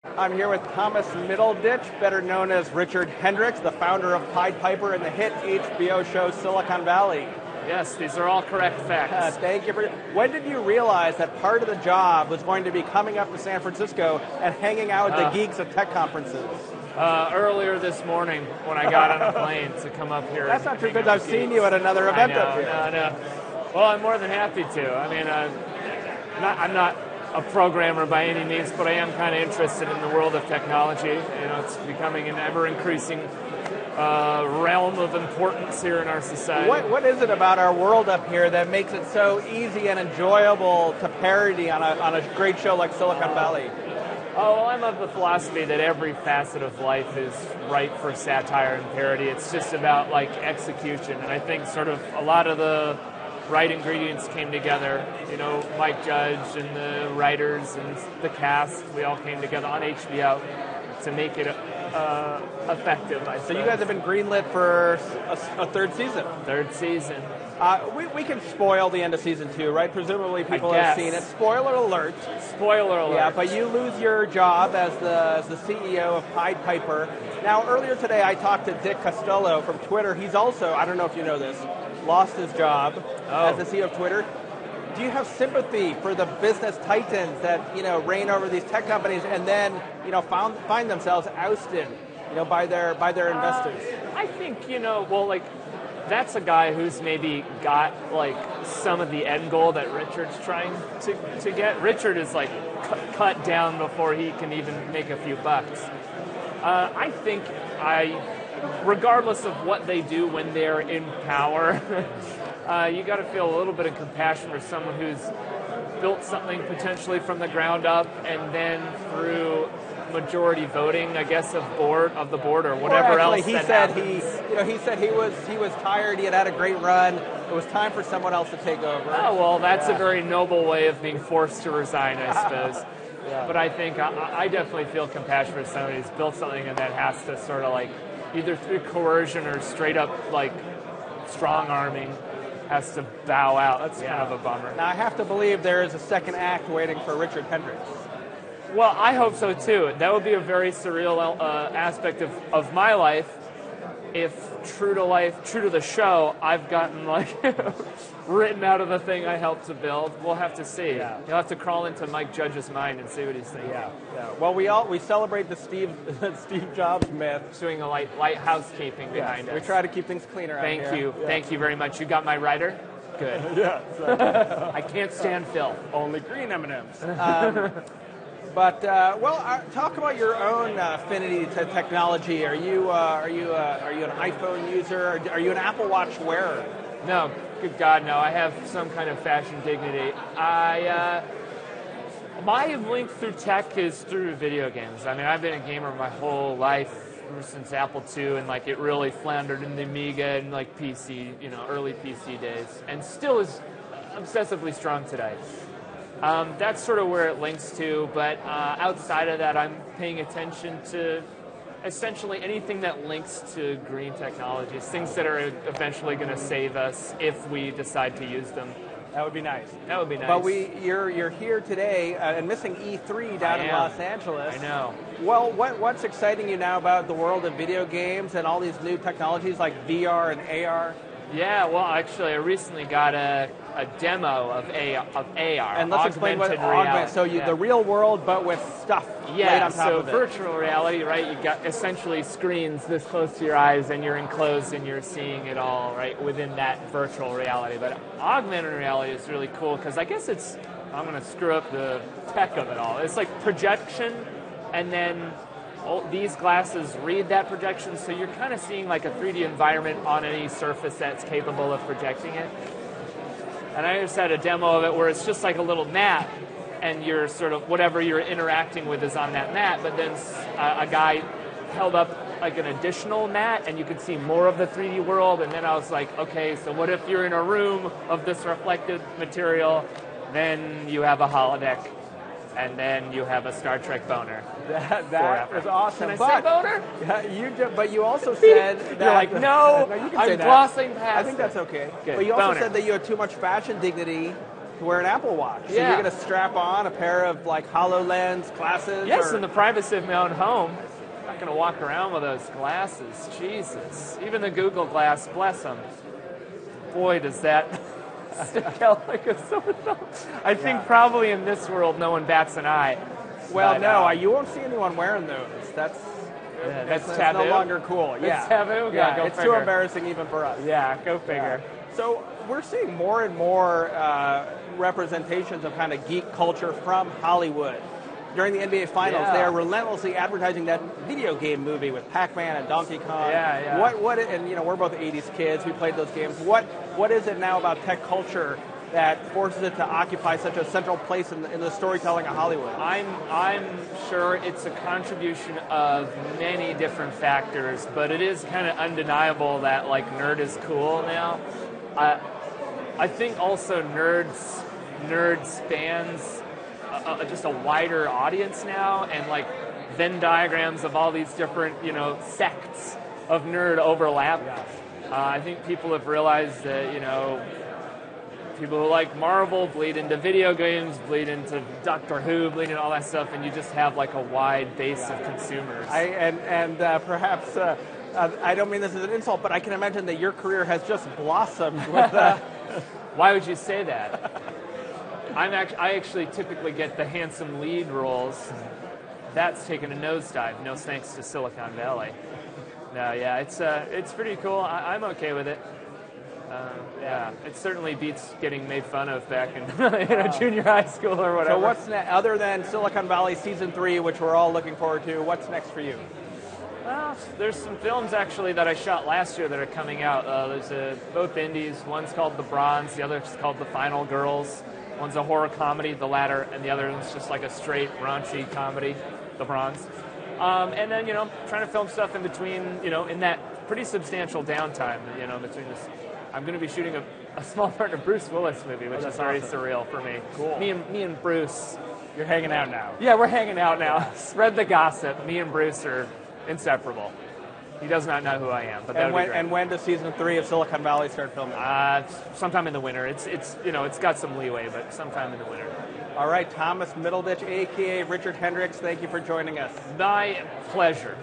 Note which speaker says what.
Speaker 1: I'm here with Thomas Middleditch, better known as Richard Hendricks, the founder of Pied Piper and the hit HBO show Silicon Valley.
Speaker 2: Yes, these are all correct facts.
Speaker 1: Thank you. When did you realize that part of the job was going to be coming up to San Francisco and hanging out with the geeks at tech conferences?
Speaker 2: Earlier this morning when I got on a plane to come up here.
Speaker 1: That's not true because I've seen you at another event up here.
Speaker 2: No. Well, I'm more than happy to. I mean, I'm not a programmer by any means, but I am kind of interested in the world of technology. You know, it's becoming an ever-increasing realm of importance here in our society.
Speaker 1: What is it about our world up here that makes it so easy and enjoyable to parody on a great show like Silicon Valley?
Speaker 2: Oh, well, I'm of the philosophy that every facet of life is ripe for satire and parody. It's just about, like, execution. And I think sort of a lot of the right ingredients came together. You know, Mike Judge and the writers and the cast, we all came together on HBO to make it effective, I suppose.
Speaker 1: So you guys have been greenlit for a third season.
Speaker 2: Third season.
Speaker 1: We can spoil the end of season 2, right? Presumably people have seen it. Spoiler alert.
Speaker 2: Spoiler alert.
Speaker 1: Yeah, but you lose your job as the CEO of Pied Piper. Now, earlier today I talked to Dick Costolo from Twitter. He's also, I don't know if you know this, lost his job as the CEO of Twitter. Do you have sympathy for the business titans that, you know, reign over these tech companies and then, you know, find themselves ousted, you know, by their investors?
Speaker 2: I think, you know, well, like, that's a guy who's maybe got, like, some of the end goal that Richard's trying to get. Richard is, like, cut down before he can even make a few bucks. I think regardless of what they do when they're in power, you got to feel a little bit of compassion for someone who's built something potentially from the ground up and then through majority voting, I guess, of the board or whatever else.
Speaker 1: He said he was tired. He had a great run. It was time for someone else to take over.
Speaker 2: Oh well, that's a very noble way of being forced to resign, I suppose.
Speaker 1: Yeah.
Speaker 2: But I think I definitely feel compassion for somebody who's built something and then has to sort of, like, either through coercion or straight up, like, strong arming, has to bow out. That's kind of a bummer.
Speaker 1: Now I have to believe there is a second act waiting for Richard Hendricks.
Speaker 2: Well, I hope so too. That would be a very surreal aspect of my life if, true to the show, I've gotten, like, written out of the thing I helped to build. We'll have to see.
Speaker 1: Yeah.
Speaker 2: You'll have to crawl into Mike Judge's mind and see what he's thinking.
Speaker 1: Yeah. Well, we celebrate the Steve Jobs myth.
Speaker 2: Doing a light housekeeping behind us.
Speaker 1: We try to keep things cleaner.
Speaker 2: Thank you very much. You got my writer? Good.
Speaker 1: Yeah.
Speaker 2: I can't stand filth.
Speaker 1: Only green M&Ms. But talk about your own affinity to technology. Are you an iPhone user? Are you an Apple Watch wearer?
Speaker 2: No, good God, no. I have some kind of fashion dignity. My link through tech is through video games. I mean, I've been a gamer my whole life, ever since Apple II, and, like, it really floundered in the Amiga and, like, PC, you know, early PC days, and still is obsessively strong today. That's sort of where it links to, but outside of that, I'm paying attention to essentially anything that links to green technologies, things that are eventually going to save us if we decide to use them.
Speaker 1: That would be nice.
Speaker 2: That would be nice.
Speaker 1: But you're here today and missing E3 down in Los Angeles.
Speaker 2: I know.
Speaker 1: Well, what's exciting you now about the world of video games and all these new technologies like VR and AR?
Speaker 2: Yeah, well, actually, I recently got a demo of AR.
Speaker 1: And let's explain what augmented. So the real world, but with stuff laid on top of it.
Speaker 2: Virtual reality, right? You got essentially screens this close to your eyes, and you're enclosed, and you're seeing it all right within that virtual reality. But augmented reality is really cool because I guess I'm going to screw up the tech of it all. It's like projection, and then these glasses read that projection, so you're kind of seeing like a 3D environment on any surface that's capable of projecting it. And I just had a demo of it where it's just like a little mat, and you're sort of, whatever you're interacting with is on that mat, but then a guy held up like an additional mat, and you could see more of the 3D world, and then I was like, okay, so what if you're in a room of this reflective material, then you have a holodeck, and then you have a Star Trek boner.
Speaker 1: That was awesome.
Speaker 2: Can I say boner?
Speaker 1: Yeah, but you also said that...
Speaker 2: You're like, no,
Speaker 1: you can
Speaker 2: I'm
Speaker 1: say that.
Speaker 2: glossing past
Speaker 1: I think that's okay.
Speaker 2: Good.
Speaker 1: But you also
Speaker 2: Boner.
Speaker 1: said that you had too much fashion dignity to wear an Apple Watch. So
Speaker 2: Yeah.
Speaker 1: you're going to strap on a pair of like HoloLens glasses?
Speaker 2: Yes,
Speaker 1: or...
Speaker 2: in the privacy of my own home. I'm not going to walk around with those glasses. Jesus. Even the Google Glass, bless them. Boy, does that stick out like a sore thumb. I think probably in this world no one bats an eye.
Speaker 1: Well,
Speaker 2: But,
Speaker 1: no, you won't see anyone wearing those. That's
Speaker 2: taboo.
Speaker 1: no longer cool.
Speaker 2: It's taboo?
Speaker 1: Yeah,
Speaker 2: Go
Speaker 1: it's
Speaker 2: figure.
Speaker 1: too embarrassing even for us.
Speaker 2: Yeah, go figure.
Speaker 1: So we're seeing more and more representations of kind of geek culture from Hollywood. During the NBA Finals, they are relentlessly advertising that video game movie with Pac-Man and Donkey Kong.
Speaker 2: Yeah.
Speaker 1: And we're both 80s kids. We played those games. What is it now about tech culture that forces it to occupy such a central place in the storytelling of Hollywood?
Speaker 2: I'm sure it's a contribution of many different factors, but it is kind of undeniable that like nerd is cool now. I think also nerds spans just a wider audience now, and like Venn diagrams of all these different sects of nerd overlap. I think people have realized that people who like Marvel bleed into video games, bleed into Doctor Who, bleed into all that stuff, and you just have like a wide base of consumers.
Speaker 1: Perhaps I don't mean this as an insult, but I can imagine that your career has just blossomed with that.
Speaker 2: Why would you say that? I actually typically get the handsome lead roles. That's taken a nosedive, no thanks to Silicon Valley. No, yeah, it's pretty cool. I'm okay with it. It certainly beats getting made fun of back in junior high school or whatever.
Speaker 1: So what's next, other than Silicon Valley Season 3, which we're all looking forward to, what's next for you?
Speaker 2: Well, there's some films actually that I shot last year that are coming out. There's both indies. One's called The Bronze, the other's called The Final Girls. One's a horror comedy, the latter, and the other one's just like a straight raunchy comedy, The Bronze. And then, trying to film stuff in between, in that pretty substantial downtime, between this. I'm going to be shooting a small part in a Bruce Willis movie, which is very surreal for me.
Speaker 1: Cool.
Speaker 2: Me and Bruce.
Speaker 1: You're hanging out now.
Speaker 2: Yeah, we're hanging out now. Spread the gossip. Me and Bruce are inseparable. He does not know who I am, but
Speaker 1: and when does Season 3 of Silicon Valley start filming?
Speaker 2: Sometime in the winter. It's got some leeway, but sometime in the winter.
Speaker 1: All right, Thomas Middleditch, a.k.a. Richard Hendricks, thank you for joining us.
Speaker 2: My pleasure.